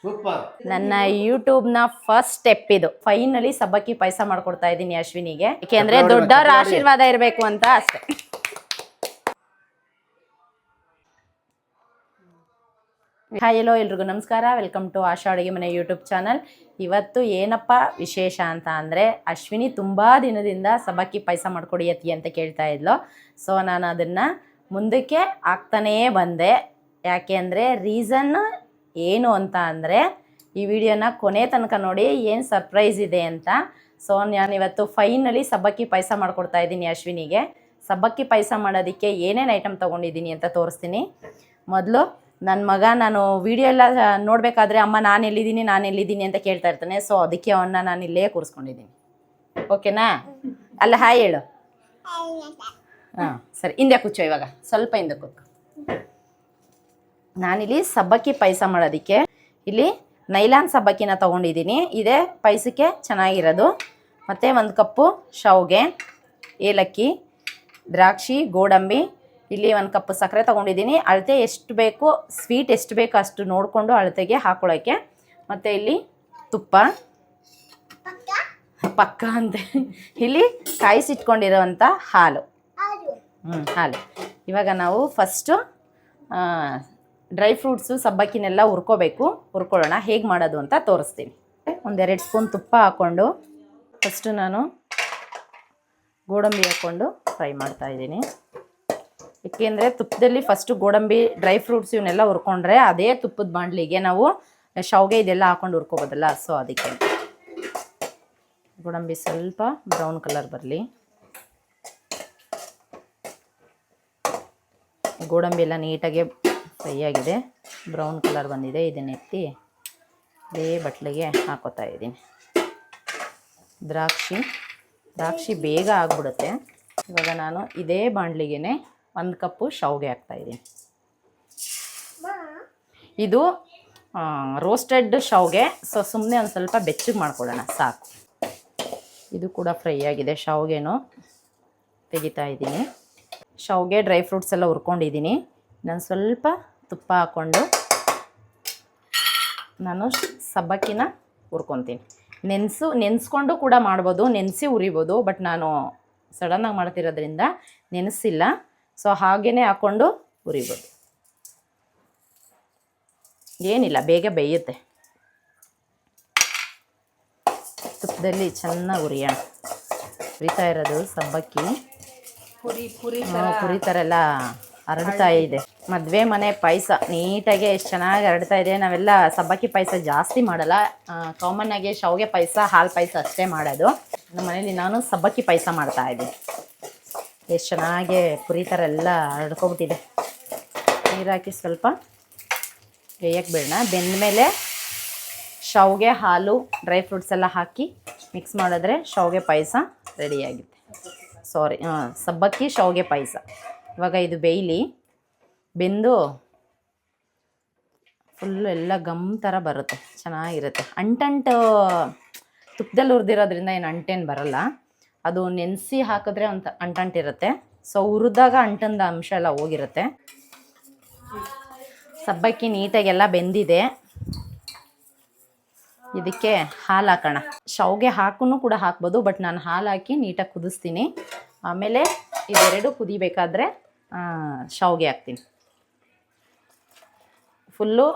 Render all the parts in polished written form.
Super. ನನ್ನ ಯೂಟ್ಯೂಬ್ನ first step ಇದು. Finally ಸಬ್ಬಕ್ಕಿ ಪಾಯಸ ಮಾಡ್ಕೊಡ್ತಾ ಇದ್ದೀನಿ ಅಶ್ವಿನಿಗೆ, ಯಾಕೆಂದ್ರೆ ದೊಡ್ಡವರ ಆಶೀರ್ವಾದ ಇರಬೇಕು ಅಂತ ಅಷ್ಟೇ. ಹಾಯ್ ಎಲ್ಲೋ ಎಲ್ರಿಗೂ ನಮಸ್ಕಾರ, ವೆಲ್ಕಮ್ ಟು ಆಶಾ ಅಡುಗೆ ಮನೆ ಯೂಟ್ಯೂಬ್ ಚಾನಲ್. ಇವತ್ತು ಏನಪ್ಪ ವಿಶೇಷ ಅಂತ ಅಂದರೆ, ಅಶ್ವಿನಿ ತುಂಬ ದಿನದಿಂದ ಸಬ್ಬಕ್ಕಿ ಪಾಯಸ ಮಾಡ್ಕೊಡಿ ಅತ್ತಿ ಅಂತ ಕೇಳ್ತಾ ಇದ್ಲು. ಸೊ ನಾನು ಅದನ್ನು ಮುಂದಕ್ಕೆ ಆಗ್ತಾನೇ ಬಂದೆ. ಯಾಕೆ ಅಂದರೆ ರೀಸನ್ ಏನು ಅಂತ ಅಂದರೆ, ಈ ವಿಡಿಯೋನ ಕೊನೆ ತನಕ ನೋಡಿ, ಏನು ಸರ್ಪ್ರೈಸ್ ಇದೆ ಅಂತ. ಸೊ ನಾನಿವತ್ತು ಫೈನಲಿ ಸಬ್ಬಕ್ಕಿ ಪಾಯಸ ಮಾಡ್ಕೊಡ್ತಾ ಇದ್ದೀನಿ ಅಶ್ವಿನಿಗೆ. ಸಬ್ಬಕ್ಕಿ ಪಾಯಸ ಮಾಡೋದಕ್ಕೆ ಏನೇನು ಐಟಮ್ ತೊಗೊಂಡಿದ್ದೀನಿ ಅಂತ ತೋರಿಸ್ತೀನಿ. ಮೊದಲು ನನ್ನ ಮಗ ನಾನು ವಿಡಿಯೋ ಎಲ್ಲ ನೋಡಬೇಕಾದ್ರೆ ಅಮ್ಮ ನಾನು ಎಲ್ಲಿದ್ದೀನಿ ಅಂತ ಕೇಳ್ತಾ ಇರ್ತಾನೆ. ಸೊ ಅದಕ್ಕೆ ಅವನ್ನ ನಾನು ಇಲ್ಲೇ ಕೂರಿಸ್ಕೊಂಡಿದ್ದೀನಿ. ಓಕೆನಾ? ಅಲ್ಲ ಹಾಯ್ ಹೇಳು. ಹಾಂ ಸರಿ, ಹಿಂದೆ ಕೂಚೋ, ಇವಾಗ ಸ್ವಲ್ಪ ಹಿಂದೆ ಕೂತ್ಕೊ. ನಾನಿಲ್ಲಿ ಸಬ್ಬಕ್ಕಿ ಪಾಯಸ ಮಾಡೋದಕ್ಕೆ ಇಲ್ಲಿ ನೈಲಾನ್ ಸಬ್ಬಕ್ಕಿನ ತೊಗೊಂಡಿದ್ದೀನಿ. ಇದೇ ಪಾಯಸಕ್ಕೆ ಚೆನ್ನಾಗಿರೋದು. ಮತ್ತು 1 ಕಪ್ಪು ಶಾವಿಗೆ, ಏಲಕ್ಕಿ, ದ್ರಾಕ್ಷಿ, ಗೋಡಂಬಿ, ಇಲ್ಲಿ 1 ಕಪ್ ಸಕ್ಕರೆ ತೊಗೊಂಡಿದ್ದೀನಿ. ಅಳತೆ ಎಷ್ಟು ಬೇಕು, ಸ್ವೀಟ್ ಎಷ್ಟು ಬೇಕು ಅಷ್ಟು ನೋಡಿಕೊಂಡು ಅಳತೆಗೆ ಹಾಕೊಳ್ಳೋಕ್ಕೆ. ಮತ್ತು ಇಲ್ಲಿ ತುಪ್ಪ ಪಕ್ಕ ಅಂತ ಇಲ್ಲಿ ಕಾಯಿಸಿಟ್ಕೊಂಡಿರೋವಂಥ ಹಾಲು. ಹಾಲು. ಇವಾಗ ನಾವು ಫಸ್ಟು ಡ್ರೈ ಫ್ರೂಟ್ಸು ಸಬ್ಬಕ್ಕಿನೆಲ್ಲ ಹುರ್ಕೊಳ್ಳೋಣ. ಹೇಗೆ ಮಾಡೋದು ಅಂತ ತೋರಿಸ್ತೀನಿ. 1-2 ಸ್ಪೂನ್ ತುಪ್ಪ ಹಾಕ್ಕೊಂಡು ಫಸ್ಟು ನಾನು ಗೋಡಂಬಿ ಹಾಕ್ಕೊಂಡು ಫ್ರೈ ಮಾಡ್ತಾಯಿದ್ದೀನಿ. ಏಕೆಂದರೆ ತುಪ್ಪದಲ್ಲಿ ಫಸ್ಟು ಗೋಡಂಬಿ, ಡ್ರೈ ಫ್ರೂಟ್ಸ್ ಇವನ್ನೆಲ್ಲ ಹುರ್ಕೊಂಡ್ರೆ ಅದೇ ತುಪ್ಪದ ಬಾಣಲಿಗೆ ನಾವು ಶಾವಿಗೆ ಇದೆಲ್ಲ ಹಾಕ್ಕೊಂಡು ಹುರ್ಕೋಬೋದಲ್ಲ. ಸೊ ಅದಕ್ಕೆ ಗೋಡಂಬಿ ಸ್ವಲ್ಪ ಬ್ರೌನ್ ಕಲರ್ ಬರಲಿ. ಗೋಡಂಬಿ ಎಲ್ಲ ನೀಟಾಗಿ ಫ್ರೈ ಆಗಿದೆ, ಬ್ರೌನ್ ಕಲರ್ ಬಂದಿದೆ. ಇದನ್ನ ಎತ್ತಿ ಇದೇ ಬಟ್ಲಿಗೆ ಹಾಕೋತಾ ಇದ್ದೀನಿ. ದ್ರಾಕ್ಷಿ ಬೇಗ ಆಗಿಬಿಡುತ್ತೆ. ಇವಾಗ ನಾನು ಇದೇ ಬಾಣಲಿಗೆ 1 ಕಪ್ಪು ಶಾವಿಗೆ ಹಾಕ್ತಾಯಿದ್ದೀನಿ. ಇದು ರೋಸ್ಟೆಡ್ ಶಾವಿಗೆ. ಸೊ ಸುಮ್ಮನೆ ಒಂದು ಸ್ವಲ್ಪ ಬೆಚ್ಚಗೆ ಮಾಡ್ಕೊಳ್ಳೋಣ ಸಾಕು. ಇದು ಕೂಡ ಫ್ರೈ ಆಗಿದೆ. ಶಾವಿಗೆನೂ ತೆಗಿತಾ ಇದ್ದೀನಿ. ಶಾವಿಗೆ, ಡ್ರೈ ಫ್ರೂಟ್ಸ್ ಎಲ್ಲ ಹುರ್ಕೊಂಡಿದ್ದೀನಿ. ನಾನು ಸ್ವಲ್ಪ ತುಪ್ಪ ಹಾಕ್ಕೊಂಡು ನಾನು ಸಬ್ಬಕ್ಕಿನ ಹುರ್ಕೊತೀನಿ. ನೆನೆಸ್ಕೊಂಡು ಕೂಡ ಮಾಡ್ಬೋದು, ನೆನೆಸಿ ಹುರಿಬೋದು. ಬಟ್ ನಾನು ಸಡನ್ನಾಗಿ ಮಾಡ್ತಿರೋದ್ರಿಂದ ನೆನೆಸಿಲ್ಲ. ಸೊ ಹಾಗೇ ಹಾಕ್ಕೊಂಡು ಹುರಿಬೋದು, ಏನಿಲ್ಲ, ಬೇಗ ಬೇಯುತ್ತೆ. ತುಪ್ಪದಲ್ಲಿ ಚೆನ್ನಾಗಿ ಹುರಿತಾ ಇರೋದು ಸಬ್ಬಕ್ಕಿ ಪುರಿ ಥರ ಎಲ್ಲ ಹರಡ್ತಾ ಇದೆ. ಮದುವೆ ಮನೆ ಪಾಯಸ ನೀಟಾಗಿ ಎಷ್ಟು ಚೆನ್ನಾಗಿ ಹರಡ್ತಾ ಇದೆ. ನಾವೆಲ್ಲ ಸಬ್ಬಕ್ಕಿ ಪಾಯಸ ಜಾಸ್ತಿ ಮಾಡಲ್ಲ, ಕಾಮನ್ ಆಗಿ ಶಾವಿಗೆ ಪಾಯಸ, ಹಾಲು ಪಾಯಸ ಅಷ್ಟೇ ಮಾಡೋದು. ನಮ್ಮ ಮನೇಲಿ ನಾನು ಸಬ್ಬಕ್ಕಿ ಪಾಯಸ ಮಾಡ್ತಾ ಇದ್ದೀನಿ. ಎಷ್ಟು ಚೆನ್ನಾಗಿ ಪುರಿ ಥರ ಎಲ್ಲ ಹರಡ್ಕೊಬಿಟ್ಟಿದೆ. ನೀರು ಹಾಕಿ ಸ್ವಲ್ಪ ಬೇಯಕ್ಕೆ ಬಿಡೋಣ. ಬೆಂದಮೇಲೆ ಶಾವಿಗೆ, ಹಾಲು, ಡ್ರೈ ಫ್ರೂಟ್ಸ್ ಎಲ್ಲ ಹಾಕಿ ಮಿಕ್ಸ್ ಮಾಡಿದ್ರೆ ಶಾವಿಗೆ ಪಾಯಸ ರೆಡಿಯಾಗುತ್ತೆ. ಸಬ್ಬಕ್ಕಿ ಶಾವಿಗೆ ಪಾಯಸ. ಇವಾಗ ಇದು ಬೆಂದು ಫುಲ್ಲು ಎಲ್ಲ ಗಮ್ ಥರ ಬರುತ್ತೆ, ಚೆನ್ನಾಗಿರುತ್ತೆ. ಅಂಟಂಟು ತುಪ್ಪದಲ್ಲಿ ಹುರಿದಿರೋದ್ರಿಂದ ಏನು ಅಂಟೇನು ಬರಲ್ಲ. ಅದು ನೆನೆಸಿ ಹಾಕಿದ್ರೆ ಒಂದು ಅಂಟಂಟಿರುತ್ತೆ. ಸೊ ಹುರಿದಾಗ ಅಂಟಂದ ಅಂಶ ಎಲ್ಲ ಹೋಗಿರುತ್ತೆ. ಸಬ್ಬಕ್ಕಿ ನೀಟಾಗೆಲ್ಲ ಬೆಂದಿದೆ. ಇದಕ್ಕೆ ಹಾಲು ಹಾಕೋಣ. ಶಾವಿಗೆ ಹಾಕೂ ಕೂಡ ಹಾಕ್ಬೋದು, ಬಟ್ ನಾನು ಹಾಲು ಹಾಕಿ ನೀಟಾಗಿ ಕುದಿಸ್ತೀನಿ. ಆಮೇಲೆ ಇವೆರಡು ಕುದಿಬೇಕಾದ್ರೆ ಶಾವಿಗೆ ಹಾಕ್ತೀನಿ. ಫುಲ್ಲು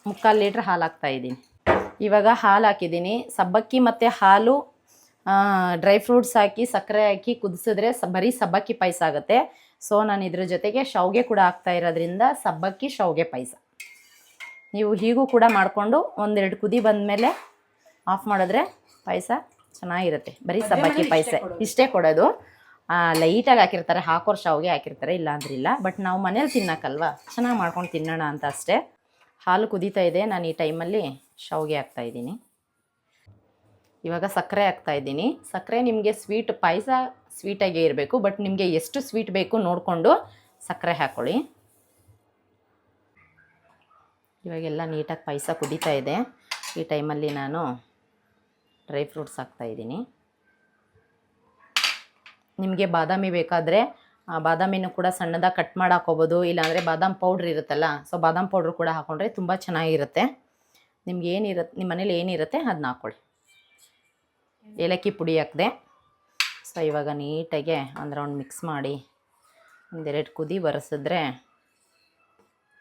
3/4 ಲೀಟ್ರ್ ಹಾಲು ಹಾಕ್ತಾಯಿದ್ದೀನಿ. ಇವಾಗ ಹಾಲು ಹಾಕಿದ್ದೀನಿ. ಸಬ್ಬಕ್ಕಿ ಮತ್ತು ಹಾಲು, ಡ್ರೈ ಫ್ರೂಟ್ಸ್ ಹಾಕಿ ಸಕ್ಕರೆ ಹಾಕಿ ಕುದಿಸಿದ್ರೆ ಬರೀ ಸಬ್ಬಕ್ಕಿ ಪಾಯಸ ಆಗುತ್ತೆ. ಸೊ ನಾನು ಇದ್ರ ಜೊತೆಗೆ ಶಾವಿಗೆ ಕೂಡ ಹಾಕ್ತಾ ಇರೋದ್ರಿಂದ ಸಬ್ಬಕ್ಕಿ ಶಾವಿಗೆ ಪಾಯಸ. ನೀವು ಹೀಗೂ ಕೂಡ ಮಾಡಿಕೊಂಡು 1-2 ಕುದಿ ಬಂದಮೇಲೆ ಆಫ್ ಮಾಡಿದ್ರೆ ಪಾಯಸ ಚೆನ್ನಾಗಿರುತ್ತೆ. ಬರೀ ಸಬ್ಬಕ್ಕಿ ಪಾಯಸ ಇಷ್ಟೇ ಕೊಡೋದು. ಲೈಟಾಗಿ ಹಾಕಿರ್ತಾರೆ, ಹಾಕೋರು ಶಾವಿಗೆ ಹಾಕಿರ್ತಾರೆ, ಇಲ್ಲ ಅಂದ್ರಿಲ್ಲ. ಬಟ್ ನಾವು ಮನೇಲಿ ತಿನ್ನೋಕ್ಕಲ್ವ, ಚೆನ್ನಾಗಿ ಮಾಡ್ಕೊಂಡು ತಿನ್ನೋಣ ಅಂತ ಅಷ್ಟೇ. ಹಾಲು ಕುದೀತಾ ಇದೆ. ನಾನು ಈ ಟೈಮಲ್ಲಿ ಶಾವಿಗೆ ಹಾಕ್ತಾಯಿದ್ದೀನಿ. ಇವಾಗ ಸಕ್ಕರೆ ಹಾಕ್ತಾಯಿದ್ದೀನಿ. ಸಕ್ಕರೆ ನಿಮಗೆ ಪಾಯಸ ಸ್ವೀಟಾಗೇ ಇರಬೇಕು, ಬಟ್ ನಿಮಗೆ ಎಷ್ಟು ಸ್ವೀಟ್ ಬೇಕು ನೋಡಿಕೊಂಡು ಸಕ್ಕರೆ ಹಾಕ್ಕೊಳ್ಳಿ. ಇವಾಗೆಲ್ಲ ನೀಟಾಗಿ ಪಾಯಸ ಕುದೀತಾ ಇದೆ. ಈ ಟೈಮಲ್ಲಿ ನಾನು ಡ್ರೈ ಫ್ರೂಟ್ಸ್ ಹಾಕ್ತಾಯಿದ್ದೀನಿ. ನಿಮಗೆ ಬಾದಾಮಿ ಬೇಕಾದರೆ ಬಾದಾಮಿನೂ ಕೂಡ ಸಣ್ಣದಾಗಿ ಕಟ್ ಮಾಡಿ ಹಾಕೋಬೋದು. ಇಲ್ಲಾಂದರೆ ಬಾದಾಮ್ ಪೌಡ್ರ್ ಇರುತ್ತಲ್ಲ, ಸೊ ಬಾದಾಮ್ ಪೌಡ್ರ್ ಕೂಡ ಹಾಕ್ಕೊಂಡ್ರೆ ತುಂಬ ಚೆನ್ನಾಗಿರುತ್ತೆ. ನಿಮ್ಗೆ ಏನಿರುತ್ತೆ, ನಿಮ್ಮ ಮನೇಲಿ ಏನಿರುತ್ತೆ ಅದನ್ನ ಹಾಕ್ಕೊಳ್ಳಿ. ಏಲಕ್ಕಿ ಪುಡಿ ಹಾಕಿದೆ. ಸೊ ಇವಾಗ ನೀಟಾಗಿ ಒಂದು ರೌಂಡ್ ಮಿಕ್ಸ್ ಮಾಡಿ ಒಂದೆರಡು ಕುದಿ ಬರೆಸಿದ್ರೆ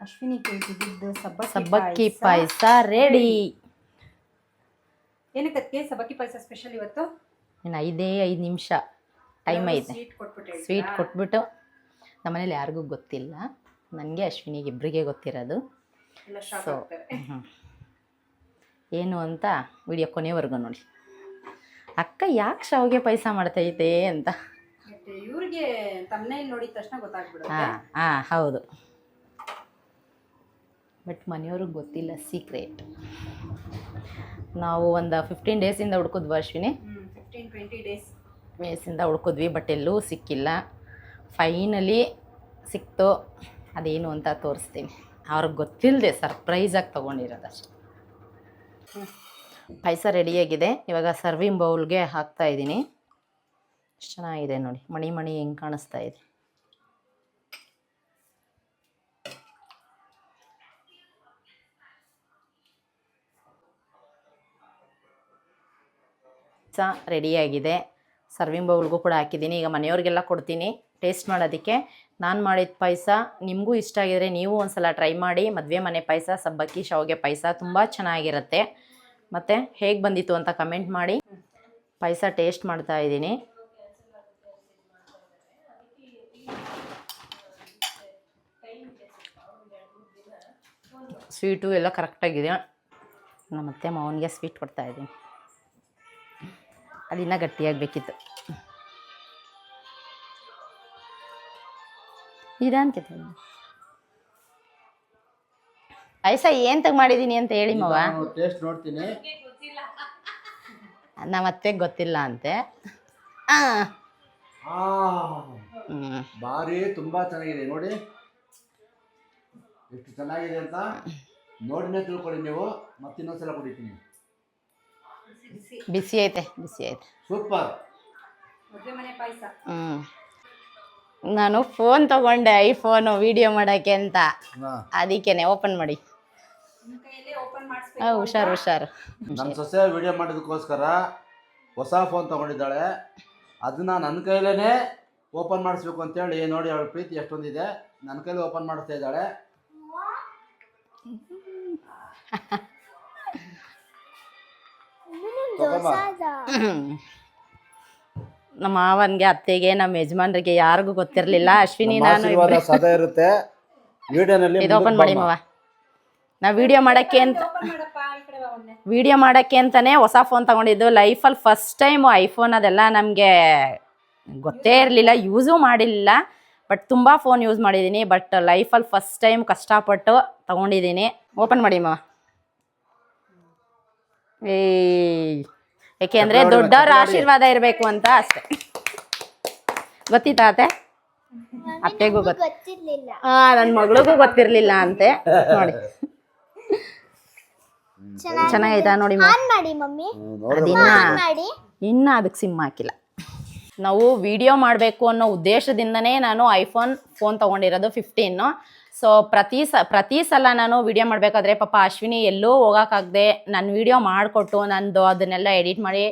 ಅಶ್ವಿನಿ ಕೇಳ್ತಿದ್ದು ಸಬ್ಬಕ್ಕಿ ಪಾಯಸ ರೆಡಿ. ಏನಕ್ಕೆ ಸಬ್ಬಕ್ಕಿ ಪಾಯಸ ಸ್ಪೆಷಲ್ ಇವತ್ತು? ಇನ್ನು 5 ನಿಮಿಷ ಟೈಮ್ ಐತೆ. ಸ್ವೀಟ್ ಕೊಟ್ಬಿಟ್ಟು ನಮ್ಮನೇಲಿ ಯಾರಿಗೂ ಗೊತ್ತಿಲ್ಲ, ನನಗೆ ಅಶ್ವಿನಿಗೆ ಇಬ್ಬರಿಗೆ ಗೊತ್ತಿರೋದು. ಸೊ ಏನು ಅಂತ ವಿಡಿಯೋ ಕೊನೆವರೆಗೂ ನೋಡಿ. ಅಕ್ಕ ಯಾಕೆ ಶಾವಿಗೆ ಪಾಯಸ ಮಾಡ್ತೈತೆ ಅಂತ ಇವ್ರಿಗೆ ತಮ್ಮನೇಲಿ ನೋಡಿದ ತಕ್ಷಣ ಗೊತ್ತಾಗ್ಬಿಡುತ್ತೆ. ಹಾಂ ಹೌದು, ಬಟ್ ಮನೆಯವ್ರಿಗೆ ಗೊತ್ತಿಲ್ಲ, ಸೀಕ್ರೆಟ್. ನಾವು ಒಂದು 15 ಡೇಸಿಂದ ಹುಡ್ಕಿದ್ವಿ ಅಶ್ವಿನಿ. 15-20 ಡೇಸಿಂದ ಹುಡ್ಕಿದ್ವಿ, ಬಟ್ ಎಲ್ಲೂ ಸಿಕ್ಕಿಲ್ಲ. ಫೈನಲಿ ಸಿಕ್ತು. ಅದೇನು ಅಂತ ತೋರಿಸ್ತೀನಿ. ಅವ್ರಿಗೆ ಗೊತ್ತಿಲ್ಲದೆ ಸರ್ಪ್ರೈಸಾಗಿ ತೊಗೊಂಡಿರೋದಷ್ಟೆ. ಪಾಯಸ ರೆಡಿಯಾಗಿದೆ. ಇವಾಗ ಸರ್ವಿಂಗ್ ಬೌಲ್ಗೆ ಹಾಕ್ತಾಯಿದ್ದೀನಿ. ಎಷ್ಟು ಚೆನ್ನಾಗಿದೆ ನೋಡಿ, ಮಣಿ ಮಣಿ ಹೆಂಗೆ ಕಾಣಿಸ್ತಾ ಇದೆ. ರೆಡಿಯಾಗಿದೆ. ಸರ್ವಿಂಗ್ ಬೌಲ್ಗೂ ಕೂಡ ಹಾಕಿದ್ದೀನಿ. ಈಗ ಮನೆಯವ್ರಿಗೆಲ್ಲ ಕೊಡ್ತೀನಿ ಟೇಸ್ಟ್ ಮಾಡೋದಕ್ಕೆ. ನಾನು ಮಾಡಿದ ಪಾಯಸ ನಿಮಗೂ ಇಷ್ಟ ಆಗಿದರೆ ನೀವು ಒಂದು ಸಲ ಟ್ರೈ ಮಾಡಿ. ಮದುವೆ ಮನೆ ಪಾಯಸ, ಸಬ್ಬಕ್ಕಿ ಶಾವಿಗೆ ಪಾಯಸ ತುಂಬ ಚೆನ್ನಾಗಿರುತ್ತೆ. ಮತ್ತು ಹೇಗೆ ಬಂದಿತ್ತು ಅಂತ ಕಮೆಂಟ್ ಮಾಡಿ. ಪಾಯಸ ಟೇಸ್ಟ್ ಮಾಡ್ತಾ ಇದ್ದೀನಿ. ಸ್ವೀಟು ಎಲ್ಲ ಕರೆಕ್ಟಾಗಿದೆ. ನಮ್ಮ ಅತ್ತೆ ಮಾವನಿಗೆ ಸ್ವೀಟ್ ಕೊಡ್ತಾಯಿದ್ದೀನಿ. ಅದಿನ್ನ ಗಟ್ಟಿಯಾಗಬೇಕಿತ್ತು. ಇದಂತ ಪಾಯಸ ಏನು ಮಾಡಿದ್ದೀನಿ ಅಂತ ಹೇಳಿ ಮಾವ. ಟೇಸ್ಟ್ ನೋಡ್ತೀನಿ. ನಮ್ಮ ಅತ್ತೆಗೆ ಗೊತ್ತಿಲ್ಲ ಅಂತೆ. ಭಾರಿ ತುಂಬಾ ಚೆನ್ನಾಗಿದೆ ನೋಡಿ, ಎಷ್ಟು ಚೆನ್ನಾಗಿದೆ ಅಂತ ನೋಡಿನೇ ತಿಳ್ಕೊಳ್ಳಿ ನೀವು. ಮತ್ತೆ ಇನ್ನೊಂದ್ಸಲ ಕುಡಿತೀನಿ. ಬಿಸಿ ಐತೆ, ಬಿಸಿ ಐತೆ, ಸೂಪರ್. ನಾನು ಫೋನ್ ತಗೊಂಡೆ, ಐಫೋನು ವಿಡಿಯೋ ಮಾಡೋಕ್ಕೆ ಅಂತ. ಅದಕ್ಕೇನೆ ಓಪನ್ ಮಾಡಿ. ಹುಷಾರು ಹುಷಾರು. ನನ್ನ ಸೊಸೆ ವಿಡಿಯೋ ಮಾಡೋದಕ್ಕೋಸ್ಕರ ಹೊಸ ಫೋನ್ ತಗೊಂಡಿದ್ದಾಳೆ. ಅದನ್ನ ನನ್ನ ಕೈಲೇ ಓಪನ್ ಮಾಡಿಸ್ಬೇಕು ಅಂತೇಳಿ ನೋಡಿ, ಅವಳ ಪ್ರೀತಿ ಎಷ್ಟೊಂದಿದೆ. ನನ್ನ ಕೈಲಿ ಓಪನ್ ಮಾಡಿಸ್ತಾ ಇದ್ದಾಳೆ. ನಮ್ಮ ಮಾವನ್ಗೆ, ಅತ್ತೆಗೆ, ನಮ್ಮ ಯಜಮಾನ್ರಿಗೆ ಯಾರಿಗೂ ಗೊತ್ತಿರಲಿಲ್ಲ. ಅಶ್ವಿನಿ ನಾನು ಸದಾ ಇರುತ್ತೆ ವಿಡಿಯೋನಲ್ಲಿ. ಇದು ಓಪನ್ ಮಾಡಿ ಮಾವ. ನಾವು ವಿಡಿಯೋ ಮಾಡೋಕ್ಕೆ ಅಂತಾನೆ ಹೊಸ ಫೋನ್ ತಗೊಂಡಿದ್ದು. ಲೈಫಲ್ಲಿ ಫಸ್ಟ್ ಟೈಮು ಐಫೋನ್. ಅದೆಲ್ಲ ನಮಗೆ ಗೊತ್ತೇ ಇರಲಿಲ್ಲ, ಯೂಸೂ ಮಾಡಿಲ್ಲ. ಬಟ್ ತುಂಬ ಫೋನ್ ಯೂಸ್ ಮಾಡಿದ್ದೀನಿ. ಬಟ್ ಲೈಫಲ್ಲಿ ಫಸ್ಟ್ ಟೈಮ್ ಕಷ್ಟಪಟ್ಟು ತಗೊಂಡಿದ್ದೀನಿ. ಓಪನ್ ಮಾಡಿ ಮಾವ. ಏಕೆಂದರೆ ದೊಡ್ಡವ್ರ ಆಶೀರ್ವಾದ ಇರಬೇಕು ಅಂತ ಅಷ್ಟೆ. ಗೊತ್ತಿತ್ತಾ ಅತ್ತೆ? ಅತ್ತೆಗೂ ಗೊತ್ತಿರ್ಲಿಲ್ಲ. ನನ್ನ ಮಗಳಿಗೂ ಗೊತ್ತಿರಲಿಲ್ಲ ಅಂತೆ. ನೋಡಿ ಚೆನ್ನಾಗೈತಾ ನೋಡಿ. ಇನ್ನ ಅದಕ್ಕೆ ಸಿಮ್ ಹಾಕಿಲ್ಲ. ನಾವು ವಿಡಿಯೋ ಮಾಡಬೇಕು ಅನ್ನೋ ಉದ್ದೇಶದಿಂದನೇ ನಾನು ಐಫೋನ್ ಫೋನ್ ತೊಗೊಂಡಿರೋದು 15. ಸೊ ಪ್ರತಿ ಸಲ ನಾನು ವಿಡಿಯೋ ಮಾಡಬೇಕಾದ್ರೆ ಪಾಪ ಅಶ್ವಿನಿ ಎಲ್ಲೂ ಹೋಗೋಕ್ಕಾಗದೆ ನನ್ನ ವಿಡಿಯೋ ಮಾಡಿಕೊಟ್ಟು ನಂದು ಅದನ್ನೆಲ್ಲ ಎಡಿಟ್ ಮಾಡಿ,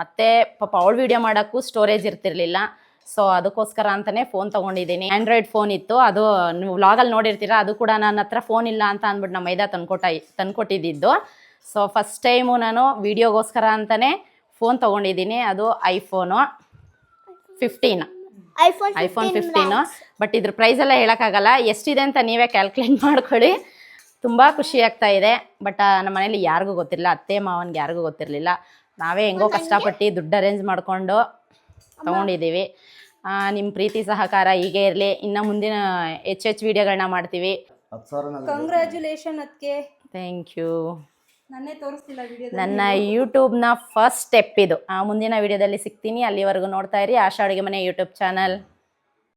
ಮತ್ತು ಪಾಪ ಅವಳು ವಿಡಿಯೋ ಮಾಡೋಕ್ಕೂ ಸ್ಟೋರೇಜ್ ಇರ್ತಿರ್ಲಿಲ್ಲ. ಸೊ ಅದಕ್ಕೋಸ್ಕರ ಅಂತಲೇ ಫೋನ್ ತೊಗೊಂಡಿದ್ದೀನಿ. ಆ್ಯಂಡ್ರಾಯ್ಡ್ ಫೋನ್ ಇತ್ತು, ಅದು ನೀವು ವ್ಲಾಗಲ್ಲಿ ನೋಡಿರ್ತೀರ. ಅದು ಕೂಡ ನನ್ನ ಹತ್ರ ಫೋನ್ ಇಲ್ಲ ಅಂತ ಅಂದ್ಬಿಟ್ಟು ನಮ್ಮ ಮೈದಾ ತಂದ್ಕೊಟ್ಟಿದ್ದು. ಸೊ ಫಸ್ಟ್ ಟೈಮು ನಾನು ವಿಡಿಯೋಗೋಸ್ಕರ ಅಂತಲೇ ಫೋನ್ ತೊಗೊಂಡಿದ್ದೀನಿ. ಅದು ಐಫೋನು 15. ಐಫೋನ್ 15. ಬಟ್ ಇದ್ರ ಪ್ರೈಸ್ ಎಲ್ಲ ಹೇಳೋಕ್ಕಾಗಲ್ಲ, ಎಷ್ಟಿದೆ ಅಂತ ನೀವೇ ಕ್ಯಾಲ್ಕುಲೇಟ್ ಮಾಡ್ಕೊಳ್ಳಿ. ತುಂಬ ಖುಷಿ ಆಗ್ತಾ ಇದೆ. ಬಟ್ ನಮ್ಮ ಮನೇಲಿ ಯಾರಿಗೂ ಗೊತ್ತಿರಲಿಲ್ಲ, ಅತ್ತೆ ಮಾವನಿಗೆ ಯಾರಿಗೂ ಗೊತ್ತಿರಲಿಲ್ಲ. ನಾವೇ ಹೆಂಗೋ ಕಷ್ಟಪಟ್ಟು ದುಡ್ಡು ಅರೇಂಜ್ ಮಾಡಿಕೊಂಡು ತೊಗೊಂಡಿದ್ದೀವಿ. ನಿಮ್ಮ ಪ್ರೀತಿ ಸಹಕಾರ ಹೀಗೆ ಇರಲಿ. ಇನ್ನು ಮುಂದಿನ ಹೆಚ್ಚು ವಿಡಿಯೋಗಳನ್ನ ಮಾಡ್ತೀವಿ. ಕಂಗ್ರ್ಯಾಚುಲೇಷನ್ ಅದಕ್ಕೆ. Thank you. ನನ್ನೇ ತೋರಿಸ್ತಿಲ್ಲ ವಿಡಿಯೋ. ನನ್ನ ಯೂಟ್ಯೂಬ್ನ ಫಸ್ಟ್ ಸ್ಟೆಪ್ ಇದು. ಮುಂದಿನ ವಿಡಿಯೋದಲ್ಲಿ ಸಿಗ್ತೀನಿ. ಅಲ್ಲಿವರೆಗೂ ನೋಡ್ತಾ ಇರಿ ಆಶಾ ಅಡುಗೆ ಮನೆ ಯೂಟ್ಯೂಬ್ ಚಾನಲ್.